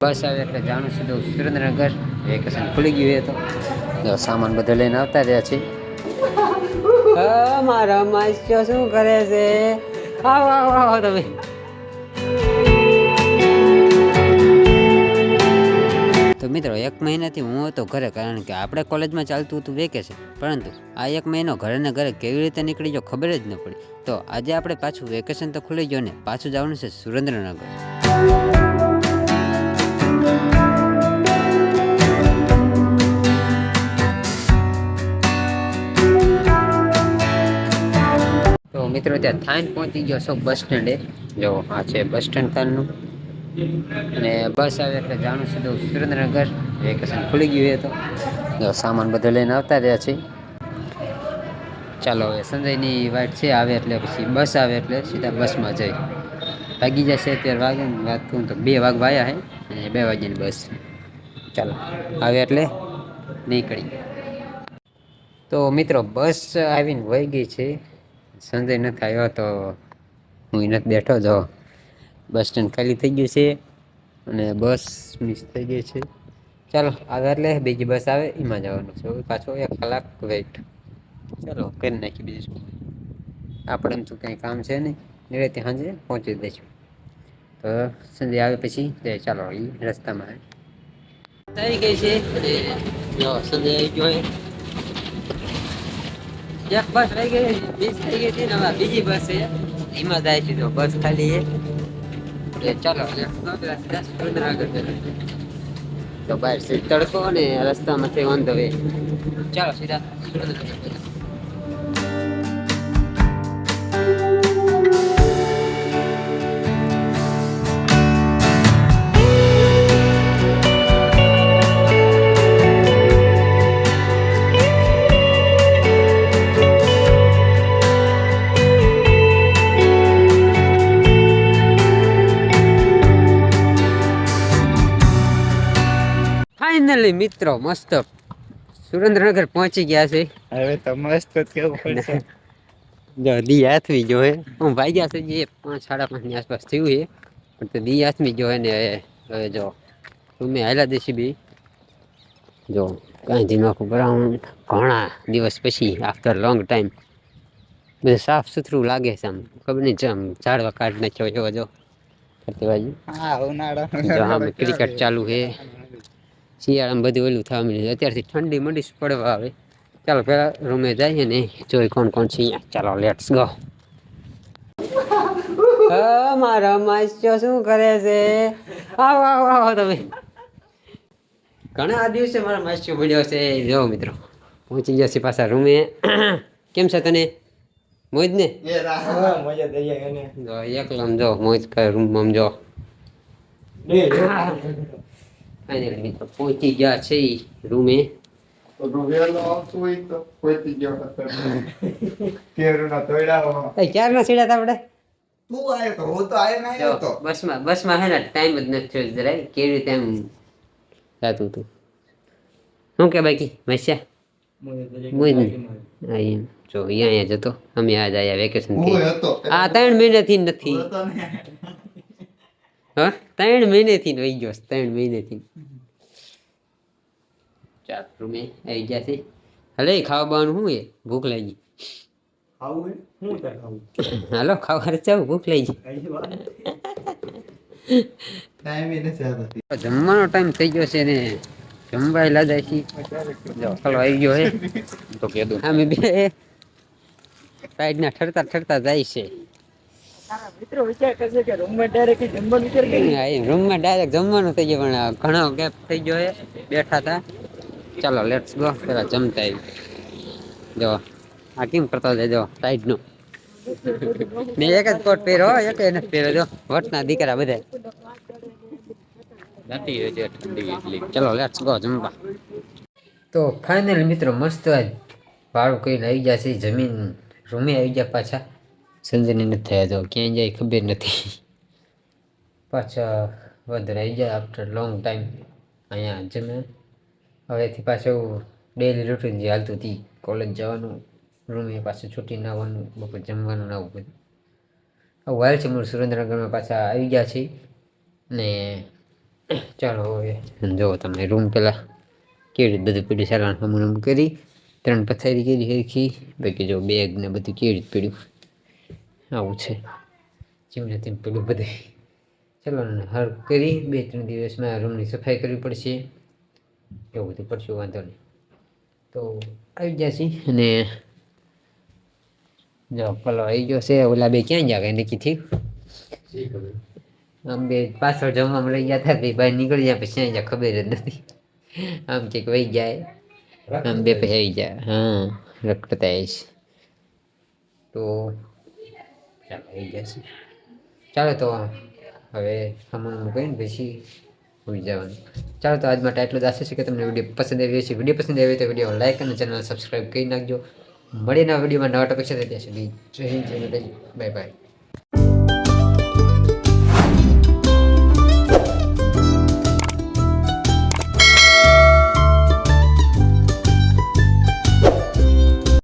બસ આવે એટલે જાણું સીધું સુરેન્દ્રનગર. વેકેશન ખુલી ગયું તો સામાન બધો લઈને આવતા રહ્યા છે. મારા માસ્યો શું કરે છે? આવો આવો આવો તમે. તો મિત્રો, 1 મહિનાથી હું હતો ઘરે, કારણ કે આપણે કોલેજમાં ચાલતું હતું વેકેશન. પરંતુ આ 1 મહિનો ઘરે ને ઘરે કેવી રીતે નીકળી ગયો ખબર જ ન પડી. તો આજે આપણે પાછું વેકેશન તો ખુલી ગયો ને પાછું જવાનું છે સુરેન્દ્રનગર. તો મિત્રો, ત્યાં થાઈને પહોંચી ગયો છો બસ સ્ટેન્ડે. જો આ છે બસ સ્ટેન્ડ થાનનું, અને બસ આવે એટલે જાણું સીધું સુરેન્દ્રનગર. વેકેશન ખુલી ગયું તો સામાન બધો લઈને આવતા રહ્યા છે. ચાલો હવે સંજયની વાટ છે, આવે એટલે પછી બસ આવે એટલે સીધા બસમાં જઈ ભાગી જશે. અત્યારે વાગે વાત કરું તો 2 વાગવા આવ્યા હે, અને 2 વાગ્યાની બસ. ચાલો આવે એટલે નીકળી. તો મિત્રો, બસ આવીને વહી ગઈ છે. સંજય નથી આવ્યો તો હું નથી બેઠો. જો બસ સ્ટેન્ડ ખાલી થઈ ગયું છે અને બસ મિસ થઈ ગઈ છે. ચાલો આવે એટલે બીજી બસ આવે એમાં જવાનું છે. પાછો 1 કલાક વેઇટ. ચાલો કરી નાખી બીજું. આપણે એમ તો કંઈ કામ છે નહીં, નિરાંતે સાંજે પહોંચી દઈશું. તો સંજય આવે પછી ચાલો એ રસ્તામાં આવી ગઈ છે. જો સંજય આવી ગયો. એક બસ રહી ગઈ, મિસ થઈ ગઈ હતી ને હવે બીજી બસ છે એમાં જાય છે. તો બસ ખાલી છે. ચાલો સુરેન્દ્રનગર. તો બહાર તડકો અને રસ્તામાંથી ઓન ધ વે. ચાલો સીધા સુરેન્દ્રનગર. ફાઇનલી મિત્રો, મસ્ત સુરેન્દ્રનગર પહોંચી ગયા છે. હવે તો મસ્ત કેવું પડશે. જો દી હાથવી જો હે, હું ભાઈ ગયા છે. જે 5 સાડા 5 ની આસપાસ થયું છે, પણ તો દી હાથવી જો હે ને. હવે જો તમે હાલા દેશી બી જો કાંઈ ધીમાખું ગ્રાઉન્ડ ઘણા દિવસ પછી આફ્ટર લોંગ ટાઈમ બધું સાફ સુથરું લાગે છે. આમ ખબર નહીં, આમ ઝાડવા કાઢ નાખ્યો એવો જો ફરતી બાજુ. જો આમ ક્રિકેટ ચાલુ છે. શિયાળામાં બધું ઓલું થવા મળ્યું. અત્યારથી ઠંડી મંડી પડવા આવે. ચાલો પેલા રૂમે જઈએ ને જોઈ કોણ કોણ છે અહીંયા. ચાલો લેટ્સ ગો. મારા માસ્યો શું કરે છે? આવો આવો આવો તમે. ઘણા દિવસે મારા માસ્યો મળ્યો છે. જો મિત્રો, પહોંચી ગયા છે પાછા રૂમે. કેમ છે તને? મોજ ને? એકલામ જો મોજ કરે રૂમમાં. જો ફાઇનલી મિત્રો પહોંચી ગયા છે રૂમે. ક્યારના સીડા આપણે બસમાં હે ને ટાઈમ જ નથી થયો જરાય. કેવી રીતે એમ થતું હતું. શું કે બાકી મસ્યા મોજ ને? હા એમ જો અહીંયા જતો. અમે આજ આવ્યા વેકેશન થી. આ 3 મહિનાથી નથી. હા 3 મહિનેથી વહી ગયો. 3 મહિનેથી. ચાલ રૂમે આવી ગયા છે. હલે ખાવા બાવાનું શું એ? ભૂખ લાગી. હાલો ખાવા ચાવ. ભૂખ લાગી. જમવાનો ટાઈમ થઈ ગયો છે ને જમવા લાદા છે. ખલો આવી ગયો હે તો કીધું અમે બે સાઈડ ના ઠરતા ઠરતા જાય છે. મિત્રો વિચાર કરશે કે રૂમમાં ડાયરેક્ટ જમવાનું વિચાર કરી. રૂમમાં ડાયરેક્ટ જમવાનું થઈ ગયું, પણ ઘણો ગેપ થઈ ગયો હે. બેઠા હતા. ચાલો લેટ્સ ગો. પેલા જમતા આવી. જો આ કેમ કરતો જાય. જો સાઈડ નું મેં એક જ કોટ પહેર્યો, એક નથી પહેર્યો. જો વટના દીકરા બધા. ચલો લેટ્સ ગો જમવા. તો ફાઇનલ મિત્રો મસ્ત ભાડું કઈને આવી ગયા છે. જમીન રૂમે આવી ગયા પાછા. સંજયને નથી થયા. તો ક્યાંય જાય ખબર નથી. પાછા વધારે આવી જાય આફ્ટર લોંગ ટાઈમ અહીંયા જમે. હવેથી પાછું ડેલી રૂટીન જે હાલતું હતી, કોલેજ જવાનું, રૂમે પાછું છૂટીને આવવાનું, બપોર જમવાનું ને આવું બધું આવું હાલ છે. સુરેન્દ્રનગરમાં પાછા આવી ગયા છે ને ચાલો હવે જો તમે રૂમ પેલા કેવી રીતે બધું પીડ્યું સારા હમણાં કરી 3 પથારી કરી હરખી બાકી જો બેગ ને બધું કેવી રીતે પીડ્યું આવું છે જેમને તેમ પીડ્યું બધે ચાલો ને હર કરી 2-3 દિવસમાં રૂમની સફાઈ કરવી પડશે એવું બધું પડશે વાંધો નહીં તો આવી ગયા છીએ અને જો પલો આવી ગયો છે ઓલા બે ક્યાં ગયા નક્કીથી આમ બે પાછળ જમવામાં લઈ ગયા હતા બે બહાર નીકળી ગયા પછી ક્યાં ગયા ખબર જ નથી આમ કે વહી જાય આમ બે પછી આવી જાય હા રખડતા આવીશ તો ચાલો આવી ગયા છે ચાલો તો હવે હમણાં કહીને પછી હોઈ જવાનું ચાલો તો આજ માટે આટલું જ આશા છે કે તમને વિડીયો પસંદ આવી હશે વિડીયો પસંદ આવી તો વિડીયો લાઈક અને ચેનલ સબસ્ક્રાઈબ કરી નાખજો મળીને આ વિડીયોમાં નવા ટોપિક સાથે ત્યાં સુધી જય હિન્દ જય માતાજી બાય બાય